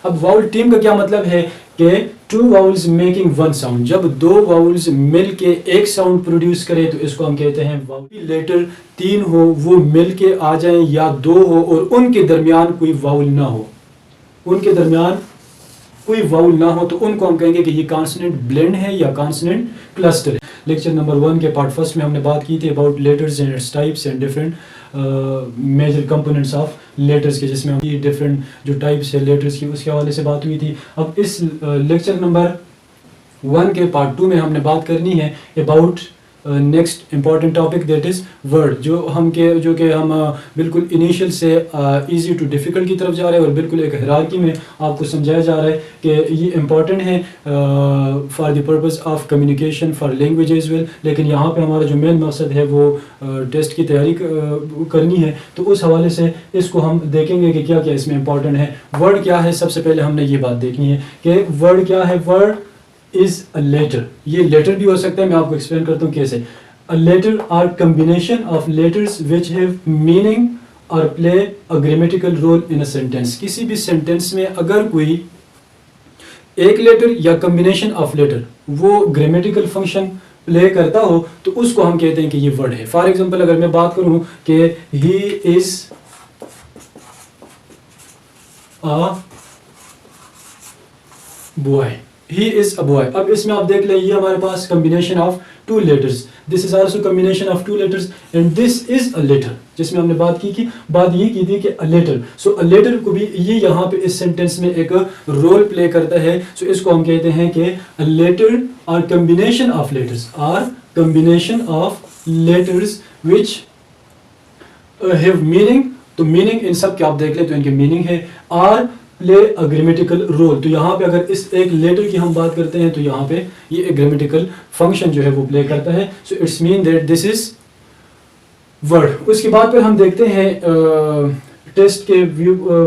اب واؤل ٹیم کا کیا مطلب ہے کہ ٹو واؤلز میکنگ ون ساؤنڈ، جب دو واؤلز مل کے ایک ساؤنڈ پروڈیوس کرے تو اس کو ہم کہتے ہیں واؤل لیٹر تین ہو وہ مل کے آ جائیں یا دو ہو اور ان کے درمیان کوئی واؤل نہ ہو، ان کے درمیان کوئی واؤل نہ ہو تو ان کو ہم کہیں گے کہ یہ کانسوننٹ بلینڈ ہے یا کانسوننٹ کلسٹر ہے۔ لیکچر نمبر 1 کے پارٹ فرسٹ میں ہم نے بات کی تھی about letters and its types and different major components of letters کے، جس میں یہ ڈفرینٹ جو ٹائپس ہے لیٹرز کی اس کے حوالے سے بات ہوئی تھی۔ اب اس لیکچر نمبر 1 کے پارٹ 2 میں ہم نے بات کرنی ہے about next important topic that is word, جو ہم بالکل انیشیل سے ایزی ٹو ڈیفیکلٹ کی طرف جا رہے ہیں اور بالکل ایک ہیرارکی میں آپ کو سمجھایا جا رہا ہے کہ یہ امپورٹنٹ ہے for the purpose of communication for language as well, لیکن یہاں پہ ہمارا جو مین مقصد ہے وہ ٹیسٹ کی تیاری کرنی ہے، تو اس حوالے سے اس کو ہم دیکھیں گے کہ کیا کیا اس میں امپورٹنٹ ہے۔ ورڈ کیا ہے، سب سے پہلے ہم نے یہ بات دیکھنی ہے کہ ورڈ کیا ہے۔ ورڈ is a letter، یہ لیٹر بھی ہو سکتا ہے، میں آپ کو ایکسپلین کرتا ہوں کیسے۔ A letter are combination of letters which have meaning or play a grammatical role in a sentence۔ کسی بھی سینٹینس میں اگر کوئی ایک لیٹر یا کمبینیشن آف لیٹر وہ گرامیٹیکل فنکشن پلے کرتا ہو تو اس کو ہم کہتے ہیں کہ یہ ورڈ ہے۔ فار ایگزامپل اگر میں بات کروں کہ he is a boy، he is a boy، اب اس میں آپ دیکھ لیں یہ ہمارے پاس combination of two letters، this is also combination of two letters and this is a letter، جس میں ہم نے بات یہ کی تھی کہ a letter، so a letter کو بھی یہ یہاں پہ اس سینٹینس میں ایک رول پلے کرتا ہے، so اس کو ہم کہتے ہیں کہ a letter are combination of letters which have meaning، تو meaning ان سب کے آپ دیکھ لیں تو ان کے meaning ہے are play a grammatical role، تو یہاں پہ اگر اس ایک لیٹر کی ہم بات کرتے ہیں تو یہاں پہ یہ ایک گرامیٹیکل فنکشن جو ہے وہ پلے کرتا ہے، so it's mean that this is word۔ اس کے بعد پھر ہم دیکھتے ہیں ٹیسٹ کے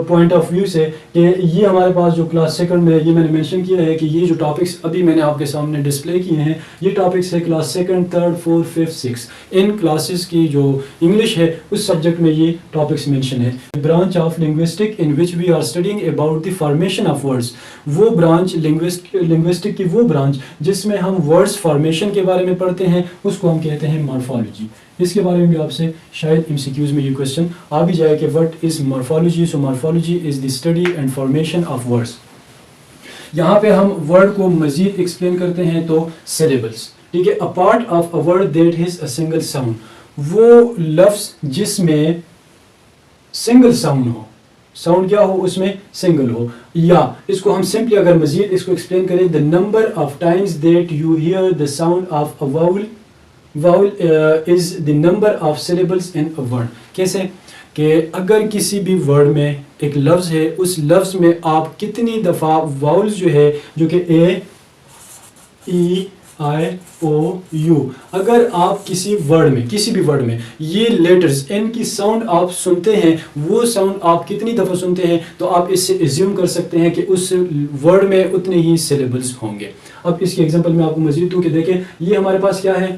پوائنٹ آف ویو سے کہ یہ ہمارے پاس جو کلاس سیکنڈ میں یہ میں نے مینشن کیا ہے کہ یہ جو ٹاپکس ابھی میں نے آپ کے سامنے ڈسپلے کیے ہیں یہ ٹاپکس ہے class second, third, fourth, fifth, six, ان کلاسز کی جو انگلش ہے اس سبجیکٹ میں یہ ٹاپکس مینشن ہے۔ Branch of linguistic in which we are studying about the formation of words, وہ برانچ لنگوسٹک کی وہ برانچ جس میں ہم ورڈس فارمیشن کے بارے میں پڑھتے ہیں اس کو ہم کہتے ہیں مارفالوجی۔ اس کے بارے میں بھی آپ سے شاید MCQs میں یہ کوشچن آ بھی جائے کہ what is morphology, so morphology is the study and formation of words. یہاں پہ ہم ورڈ کو مزید ایکسپلین کرتے ہیں تو سیلیبلس، ٹھیک ہے، a part of a word that has a single sound، وہ لفظ جس میں سنگل ساؤنڈ ہو، ساؤنڈ کیا ہو اس میں سنگل ہو، یا اس کو ہم سمپلی اگر مزید اس کو ایکسپلین کریں the number of times that you hear the sound of a vowel is the number of syllables in a word۔ کیسے کہ اگر کسی بھی ورڈ میں ایک لفظ ہے اس لفظ میں آپ کتنی دفعہ واؤلز جو ہے جو کہ اے ای آئی او یو، اگر آپ کسی بھی ورڈ میں یہ لیٹرز ان کی ساؤنڈ آپ سنتے ہیں، وہ ساؤنڈ آپ کتنی دفعہ سنتے ہیں تو آپ اس سے ایزیوم کر سکتے ہیں کہ اس ورڈ میں اتنے ہی سیلیبلز ہوں گے۔ اب اس کی ایگزامپل میں آپ کو مزید دوں کہ دیکھیں یہ ہمارے پاس کیا ہے،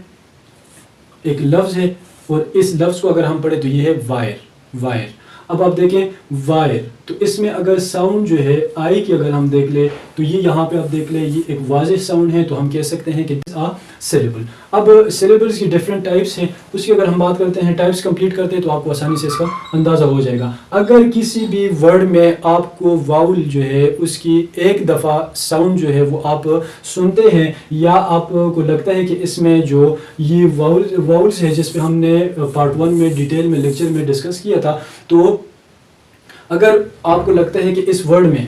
ایک لفظ ہے اور اس لفظ کو اگر ہم پڑھیں تو یہ ہے وائر۔ اب آپ دیکھیں وائر، تو اس میں اگر ساؤنڈ جو ہے آئی کی اگر ہم دیکھ لیں تو یہ یہاں پہ آپ دیکھ لیں یہ ایک واضح ساؤنڈ ہے تو ہم کہہ سکتے ہیں کہ سیلیبل۔ اب سیلیبلز کی ڈفرینٹ ٹائپس ہیں، اس کی اگر ہم بات کرتے ہیں ٹائپس کمپلیٹ کرتے ہیں تو آپ کو آسانی سے اس کا اندازہ ہو جائے گا۔ اگر کسی بھی ورڈ میں آپ کو واؤل جو ہے اس کی ایک دفعہ ساؤنڈ جو ہے وہ آپ سنتے ہیں یا آپ کو لگتا ہے کہ اس میں جو یہ واؤلز ہے جس پہ ہم نے پارٹ 1 میں ڈیٹیل میں لیکچر میں ڈسکس کیا تھا، تو اگر آپ کو لگتا ہے کہ اس ورڈ میں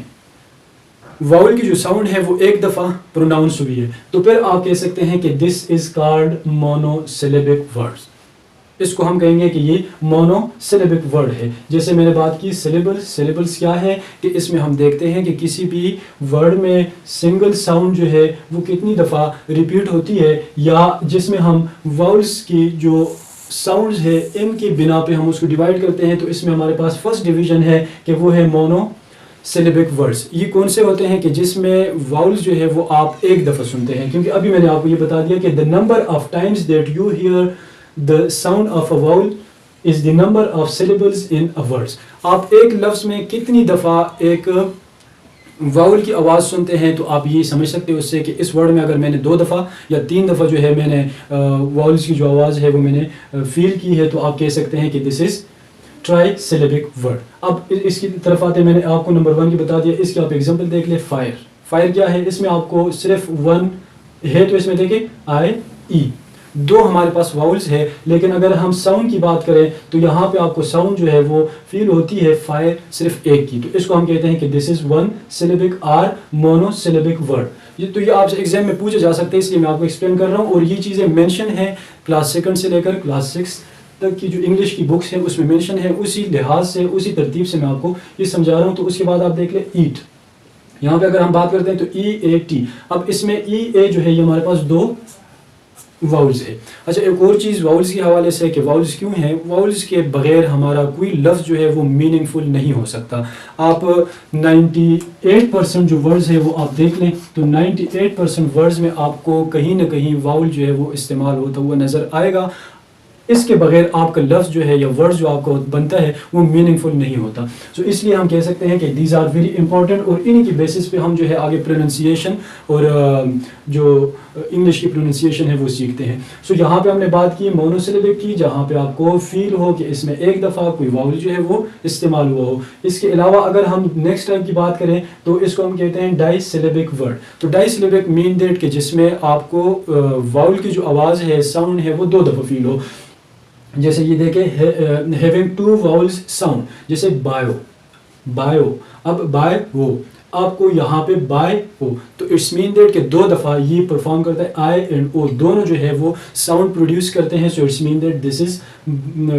واؤل کی جو ساؤنڈ ہے وہ ایک دفعہ پروناؤنس ہوئی ہے تو پھر آپ کہہ سکتے ہیں کہ دس از کالڈ مونو سیلیبک ورڈ، اس کو ہم کہیں گے کہ یہ مونو سیلیبک ورڈ ہے۔ جیسے میں نے بات کی سیلیبلز کیا ہے کہ اس میں ہم دیکھتے ہیں کہ کسی بھی ورڈ میں سنگل ساؤنڈ جو ہے وہ کتنی دفعہ ریپیٹ ہوتی ہے، یا جس میں ہم واؤلز کی جو ساؤنڈز ہے ان کی بنا پہ ہم اس کو ڈیوائڈ کرتے ہیں، تو اس میں ہمارے پاس فرسٹ ڈویژن ہے کہ وہ ہے مونو سیلیبک ورڈز۔ یہ کون سے ہوتے ہیں کہ جس میں واؤلز جو ہے وہ آپ ایک دفعہ سنتے ہیں، کیونکہ ابھی میں نے آپ کو یہ بتا دیا کہ the number of times that you hear the sound of a vowel is the number of syllables in a word۔ آپ ایک لفظ میں کتنی دفعہ ایک واول کی آواز سنتے ہیں تو آپ یہ سمجھ سکتے ہو اس سے کہ اس ورڈ میں اگر میں نے 2 دفعہ یا 3 دفعہ جو ہے میں نے واولز کی جو آواز ہے وہ میں نے فیل کی ہے تو آپ کہہ سکتے ہیں کہ دس از ٹرائی سلیبک ورڈ. اب اس کی طرف آتے ہیں، میں نے آپ کو نمبر 1 کی بتا دیا، اس کی آپ ایگزامپل دیکھ لیں. فائر کیا ہے؟ اس میں آپ کو صرف 1 ہے تو اس میں دیکھیں آئی ای، 2 ہمارے پاس واؤلز ہے. لیکن اگر ہم ساؤنڈ کی بات کریں تو یہاں پہ آپ کو ساؤنڈ جو ہے وہ فیل ہوتی ہے فائر صرف 1 کی، تو اس کو ہم کہتے ہیں کہ دس از 1 سلیبک آر مونو سلیبک ورڈ. تو یہ آپ سے ایگزام میں پوچھے جا سکتے ہیں، اس لیے میں آپ کو ایکسپلین کر رہا ہوں. اور یہ چیزیں مینشن ہیں کلاس 2 سے لے کر کلاس 6 تک کی جو انگلش کی بکس ہیں اس میں مینشن ہے، اسی لحاظ سے اسی ترتیب سے میں آپ کو یہ سمجھا رہا ہوں. تو اس کے بعد آپ دیکھ لیں ایٹ، یہاں پہ اگر ہم بات کرتے ہیں تو ای اے ٹی. اب اس میں ای اے جو ہے یہ ہمارے پاس 2 واؤلز ہے. اچھا ایک اور چیز واؤلز کے حوالے سے کہ واؤلز کیوں ہیں، واؤلز کے بغیر ہمارا کوئی لفظ جو ہے وہ میننگ فل نہیں ہو سکتا. آپ 98% جو ورڈز ہے وہ آپ دیکھ لیں تو 98% ورڈز میں آپ کو کہیں نہ کہیں واؤل جو ہے وہ استعمال ہوتا ہوا نظر آئے گا. اس کے بغیر آپ کا لفظ جو ہے یا ورڈ جو آپ کو بنتا ہے وہ میننگ فل نہیں ہوتا. سو اس لیے ہم کہہ سکتے ہیں کہ دیز آر ویری امپورٹنٹ، اور انہی کی بیسس پہ ہم جو ہے آگے پروننسیشن اور جو انگلش کی پروننسیشن ہے وہ سیکھتے ہیں. سو یہاں پہ ہم نے بات کی مونو سلیبک کی، جہاں پہ آپ کو فیل ہو کہ اس میں 1 دفعہ کوئی واؤل جو ہے وہ استعمال ہوا ہو. اس کے علاوہ اگر ہم نیکسٹ ٹائم کی بات کریں تو اس کو ہم کہتے ہیں ڈائی سلیبک ورڈ. تو ڈائی سلیبک مین دیٹ کہ جس میں آپ کو واؤل کی جو آواز ہے ساؤنڈ ہے وہ 2 دفعہ فیل ہو. جیسے یہ دیکھیں having 2 vowels sound، جیسے بایو. اب بائے ہو، آپ کو یہاں پہ بائے ہو تو اٹس مین دیٹ کہ 2 دفعہ یہ پرفارم کرتا ہے آئی اینڈ او، دونوں جو ہے وہ ساؤنڈ پروڈیوس کرتے ہیں. So it's mean that this is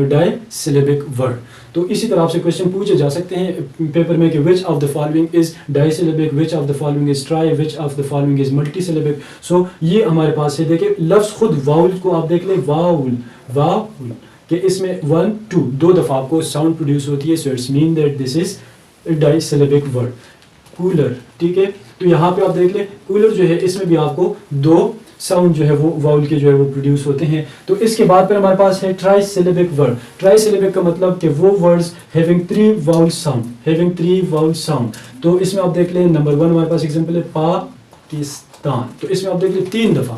disyllabic word. تو اسی طرح آپ سے کوشچن پوچھے جا سکتے ہیں پیپر میں کہ which of the following is disyllabic, which of the following is tri, which of the following is multisyllabic. So یہ ہمارے پاس ہے. دیکھیں لفظ خود واؤل کو آپ دیکھ لیں، واؤل کہ اس میں 1 2 دفعہ آپ کو ساؤنڈ پروڈیوس ہوتی ہے. So it's mean that this is disyllabic word. Cooler, ٹھیک ہے، تو یہاں پہ آپ دیکھ لیں کولر جو ہے اس میں بھی آپ کو 2 ساؤنڈ جو ہے وہ واؤل کے جو ہے وہ پروڈیوس ہوتے ہیں. تو اس کے بعد پھر ہمارے پاس ہے ٹرائی سلیبک ورڈ. ٹرائی سلیبک کا مطلب کہ وہ ورڈز ہیونگ 3 واؤل ساؤنڈ. تو اس میں آپ دیکھ لیں نمبر 1 ہمارے پاس ایگزامپل ہے پاکستان. تو اس میں آپ دیکھ لیں 3 دفعہ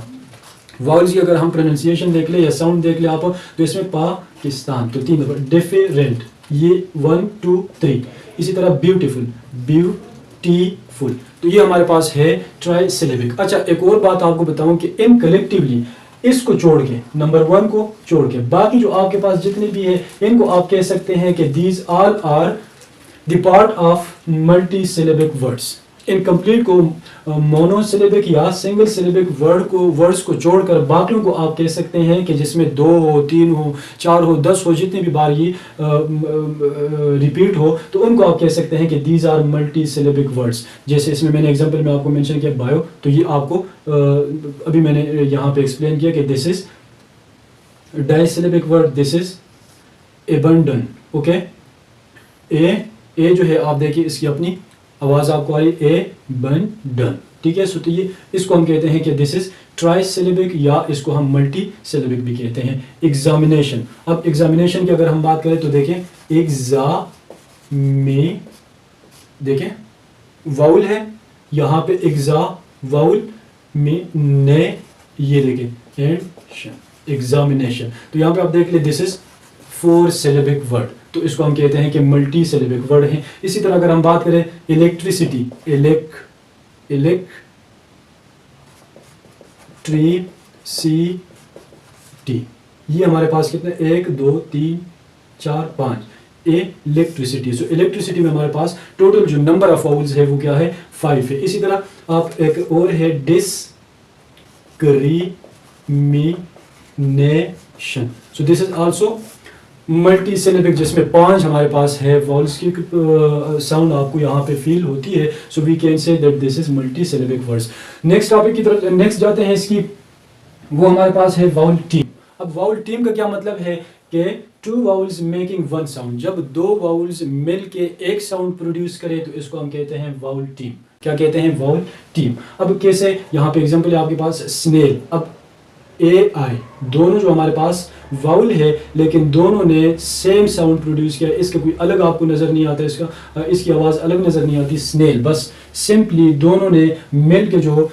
واؤلز کی اگر ہم پروننسیشن دیکھ لیں یا ساؤنڈ دیکھ لیں آپ تو اس میں پاکستان تو 3 دفعہ. ڈیفرنٹ یہ 1 2 3. اسی طرح بیوٹیفل تو یہ ہمارے پاس ہے ٹرائی سلیبک. اچھا ایک اور بات آپ کو بتاؤں کہ ان کلیکٹیولی اس کو چھوڑ کے نمبر 1 کو چھوڑ کے باقی جو آپ کے پاس جتنے بھی ہے ان کو آپ کہہ سکتے ہیں کہ these all are the part of multisyllabic words. Incomplete کو مونو سلیبک یا سنگل سلیبک ورڈز کو چھوڑ کر باقیوں کو آپ کہہ سکتے ہیں کہ جس میں 2 ہو 3 ہو 4 ہو 10 ہو جتنے بھی بار یہ ریپیٹ ہو تو ان کو آپ کہہ سکتے ہیں کہ دیز آر ملٹی سلیبک ورڈز. جیسے اس میں نے ایگزامپل میں آپ کو مینشن کیا بایو، تو یہ آپ کو ابھی میں نے یہاں پہ ایکسپلین کیا کہ دس is disyllabic word, this is ایبنڈن. Okay اے جو ہے آپ دیکھیے اس کی اپنی آواز آپ کو آئی اے بن ڈن، ٹھیک ہے. سو تو یہ اس کو ہم کہتے ہیں کہ دس از ٹرائی سلیبک یا اس کو ہم ملٹی سلیبک بھی کہتے ہیں. ایگزامینیشن، اب ایگزامینیشن کی اگر ہم بات کریں تو دیکھیں میں دیکھیں واؤل ہے یہاں پہ ایگزا واؤل میں نے یہ دیکھیں ایگزامینیشن. تو یہاں پہ آپ دیکھ لیں دس از 4 سلیبک ورڈ، تو اس کو ہم کہتے ہیں کہ ملٹی سلیبک ورڈ ہیں. اسی طرح اگر ہم بات کریں الیکٹریسٹی، یہ ہمارے پاس کتنے 1 2 3 4 5 الیکٹریسٹی. سو الیکٹریسٹی میں ہمارے پاس ٹوٹل جو نمبر آف واؤلز ہے وہ کیا ہے 5 ہے. اسی طرح آپ ایک اور ہے discrimination. So this is also multi سلیبک جس میں 5 ہمارے پاس ہے واؤلز کی ساؤنڈ آپ کو یہاں پہ فیل ہوتی ہے. So we can say that this is multisyllabic words. Next topic کی طرف نیکسٹ جاتے ہیں اس کی، وہ ہمارے پاس ہے واؤل ٹیم. اب واؤل ٹیم کا کیا مطلب ہے کہ 2 vowels making 1 sound. جب 2 vowels مل کے ایک ساؤنڈ پروڈیوس کرے تو اس کو ہم کہتے ہیں واؤل ٹیم. کیا کہتے ہیں؟ واؤل ٹیم. اب کیسے؟ یہاں پہ ایگزامپل ہے آپ کے پاس سنیل. اب اے آئی دونوں جو ہمارے پاس واؤل ہے لیکن دونوں نے سیم ساؤنڈ پروڈیوس کیا. اس کا کوئی الگ آپ کو نظر نہیں آتا, اس کی آواز الگ نظر نہیں آتی. اسنیل, بس سمپلی دونوں نے مل کے جو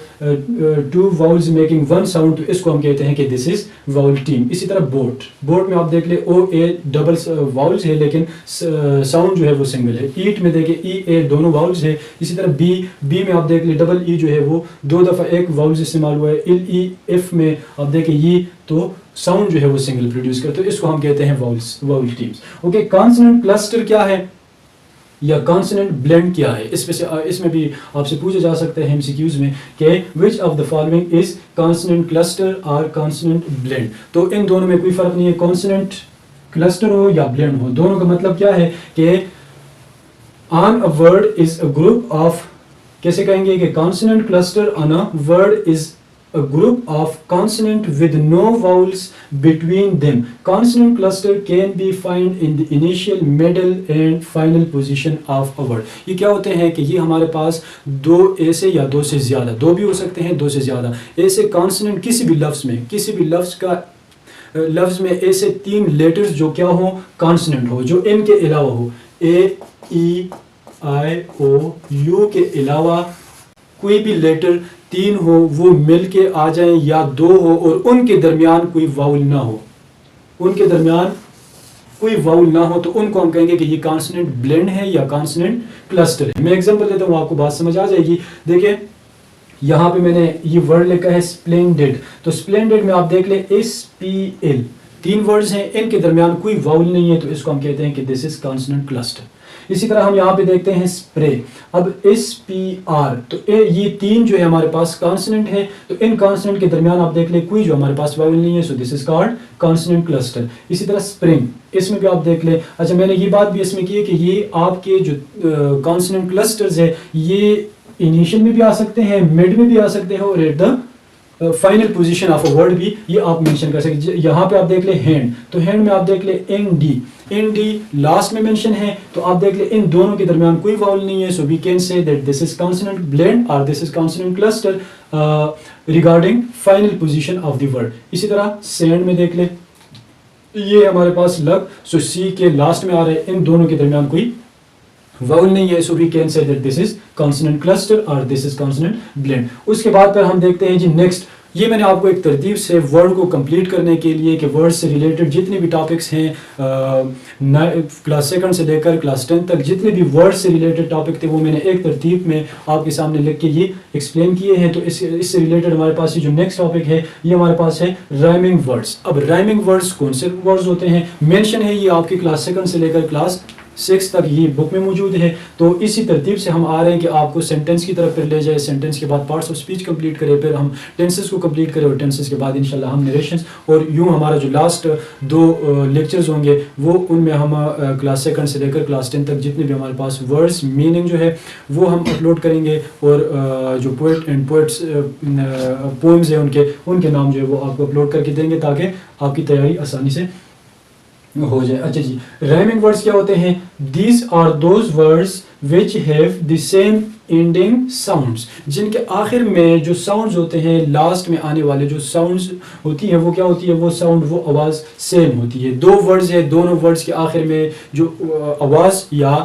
ٹو واؤلز میکنگ ون ساؤنڈ, تو اس کو ہم کہتے ہیں کہ دس از واؤل ٹیم. اسی طرح بوٹ میں آپ دیکھ لیں او اے ڈبل واؤلز ہے لیکن ساؤنڈ جو ہے وہ سنگل ہے. ایٹ میں دیکھیں ای اے دونوں واؤلز ہے. اسی طرح بی میں آپ دیکھ لیں ڈبل ای جو ہے وہ دو دفعہ ایک واؤلز استعمال ہوا ہے. ای ایف میں آپ دیکھیں یہ تو ساؤنڈ جو ہے وہ سنگل پروڈیوس کرتے, تو اس کو ہم کہتے ہیں واؤل ٹیمز. اوکے, کانسوننٹ کلسٹر کیا ہے یا کانسوننٹ بلینڈ کیا ہے؟ اس میں بھی آپ سے پوچھا جا سکتا ہے MCQs میں کہ which of the following is consonant cluster or consonant blend. تو ان دونوں میں کوئی فرق نہیں ہے, کانسوننٹ کلسٹر ہو یا بلینڈ ہو, دونوں کا مطلب کیا ہے کہ on a word is a group of, کیسے کہیں گے کہ consonant cluster on a word is a group of consonant with no vowels between them. Consonant cluster can be found in the initial, middle and final position of a word. یہ کیا ہوتے ہیں کہ یہ ہمارے پاس دو ایسے یا دو سے زیادہ, دو بھی ہو سکتے ہیں دو سے زیادہ ایسے کانسوننٹ کسی بھی لفظ میں ایسے تین لیٹرز جو کیا ہوں کانسوننٹ ہو, جو ان کے علاوہ ہو, اے ای آئی او یو کے علاوہ کوئی بھی لیٹر تین ہو وہ مل کے آ جائیں یا دو ہو اور ان کے درمیان کوئی واؤل نہ ہو, تو ان کو ہم کہیں گے کہ یہ کانسوننٹ بلینڈ ہے یا کانسوننٹ کلسٹر ہے. میں ایگزامپل دیتا ہوں, آپ کو بات سمجھ آ جائے گی. دیکھیں یہاں پہ میں نے یہ ورڈ لکھا ہے اسپلینڈڈ, تو اسپلینڈڈ میں آپ دیکھ لیں SPL تین ورڈز ہیں, ان کے درمیان کوئی واؤل نہیں ہے, تو اس کو ہم کہتے ہیں کہ دس از کانسوننٹ کلسٹر. اسی طرح ہم یہاں پہ دیکھتے ہیں اسپرے, اب SPR, تو یہ تین جو ہے ہمارے پاس کانسوننٹ ہے, تو ان کانسوننٹ کے درمیان آپ دیکھ لیں کوئی جو ہمارے پاس واؤل نہیں ہے, سو دس از کالڈ کانسوننٹ کلسٹر. اسی طرح اسپرنگ, اس میں بھی آپ دیکھ لیں. اچھا, میں نے یہ بات بھی اس میں کی ہے کہ یہ آپ کے جو کانسوننٹ کلسٹرز ہے یہ انیشل میں بھی آ سکتے ہیں, مڈ میں بھی آ سکتے ہیں, اور at the final position of a word بھی یہ آپ مینشن کر سکتے. یہاں پہ آپ دیکھ لیں ہینڈ, تو ہینڈ میں آپ دیکھ لیں ND لاسٹ میں مینشن ہے, تو آپ دیکھ لیں ان دونوں کے درمیان کوئی واؤل نہیں ہے, so we can say that this is consonant blend اور this is consonant cluster regarding final position of the word. اسی طرح سینڈ میں دیکھ لیں, یہ ہمارے پاس لگ, سو سی کے لاسٹ میں آ رہے, ان دونوں کے درمیان کوئی واؤل نہیں ہے, so we can say that this is consonant cluster اور دس از کانسوننٹ بلینڈ. اس کے بعد پھر ہم دیکھتے ہیں جی نیکسٹ, یہ میں نے آپ کو ایک ترتیب سے ورڈ کو کمپلیٹ کرنے کے لیے کہ ورڈ سے ریلیٹڈ جتنے بھی ٹاپکس ہیں کلاس سیکنڈ سے لے کر کلاس 10 تک جتنے بھی ورڈ سے ریلیٹڈ ٹاپک تھے وہ میں نے ایک ترتیب میں آپ کے سامنے لکھ کے یہ ایکسپلین کیے ہیں. تو اس سے ریلیٹڈ ہمارے پاس یہ جو نیکسٹ ٹاپک ہے یہ ہمارے پاس ہے رائمنگ ورڈز. اب رائمنگ ورڈز کون سے ورڈز ہوتے ہیں, مینشن ہے یہ آپ کی کلاس سیکنڈ سے لے کر کلاس 6 تک یہ بک میں موجود ہے. تو اسی ترتیب سے ہم آ رہے ہیں کہ آپ کو سینٹینس کی طرف پھر لے جائے, سینٹینس کے بعد پارٹس آف اسپیچ کمپلیٹ کرے, پھر ہم ٹینسز کو کمپلیٹ کرے, اور ٹینسز کے بعد انشاءاللہ ہم نریشنز, اور یوں ہمارا جو لاسٹ 2 لیکچرز ہوں گے وہ ان میں ہم کلاس سیکنڈ سے لے کر کلاس 10 تک جتنے بھی ہمارے پاس ورڈز میننگ جو ہے وہ ہم اپلوڈ کریں گے, اور جو پوئٹ اینڈ پوئٹس پوئمز ہیں ان کے نام جو ہے وہ آپ کو اپلوڈ کر کے دیں گے تاکہ آپ کی تیاری آسانی سے ہو جائے. اچھا جی, رائمنگ ورڈز کیا ہوتے ہیں؟ These are those words which have the same ending sounds, جن کے آخر میں جو ساؤنڈز ہوتے ہیں, لاسٹ میں آنے والے جو ساؤنڈز ہوتی ہیں وہ کیا ہوتی ہے, وہ ساؤنڈ وہ آواز سیم ہوتی ہے. 2 ورڈز ہے, دونوں ورڈز کے آخر میں جو آواز یا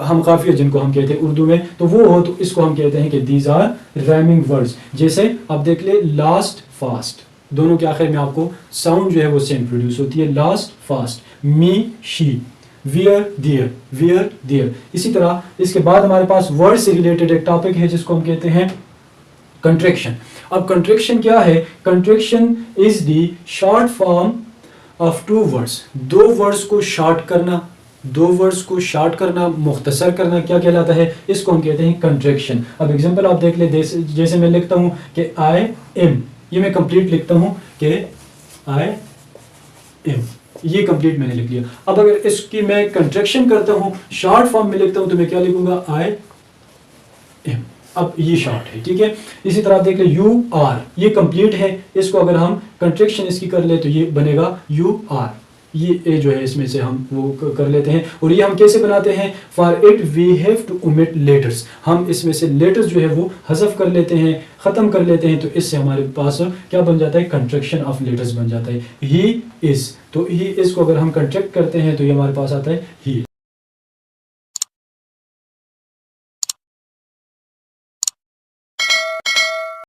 ہم قافیہ جن کو ہم کہتے ہیں اردو میں, تو وہ ہو, تو اس کو ہم کہتے ہیں کہ دیز آر رائمنگ ورڈز. جیسے آپ دیکھ لیں لاسٹ فاسٹ, دونوں کے آخر میں آپ کو ساؤنڈ جو ہے وہ سیم پروڈیوس ہوتی ہے, last fast. Me she, where there. اسی طرح اس کے بعد ہمارے پاس ورڈ سے ریلیٹڈ ایک ٹاپک ہے جس کو ہم کہتے ہیں کنٹریکشن. اب کنٹریکشن کیا ہے؟ Contraction is the short form of 2 words. 2 words کو شارٹ کرنا, مختصر کرنا کیا کہلاتا ہے؟ اس کو ہم کہتے ہیں کنٹریکشن. اب ایگزامپل آپ دیکھ لیں, جیسے میں لکھتا ہوں کہ آئی ایم, یہ میں کمپلیٹ لکھتا ہوں کہ آئی ایم, یہ کمپلیٹ میں نے لکھ لیا. اب اگر اس کی میں کنٹریکشن کرتا ہوں, شارٹ فارم میں لکھتا ہوں, تو میں کیا لکھوں گا؟ I am. اب یہ شارٹ ہے, ٹھیک ہے. اسی طرح آپ دیکھ لیں یو آر, یہ کمپلیٹ ہے, اس کو اگر ہم کنٹریکشن اس کی کر لیں تو یہ بنے گا یو آر. یہ اے جو ہے اس میں سے ہم وہ کر لیتے ہیں. اور یہ ہم کیسے بناتے ہیں؟ For it we have to omit letters. ہم اس میں سے لیٹرس جو ہے وہ حذف کر لیتے ہیں, ختم کر لیتے ہیں, تو اس سے ہمارے پاس کیا بن جاتا ہے؟ کنٹریکشن آف لیٹرس بن جاتا ہے. ہی از, تو ہی از کو اگر ہم کنٹریکٹ کرتے ہیں تو یہ ہمارے پاس آتا ہے ہی.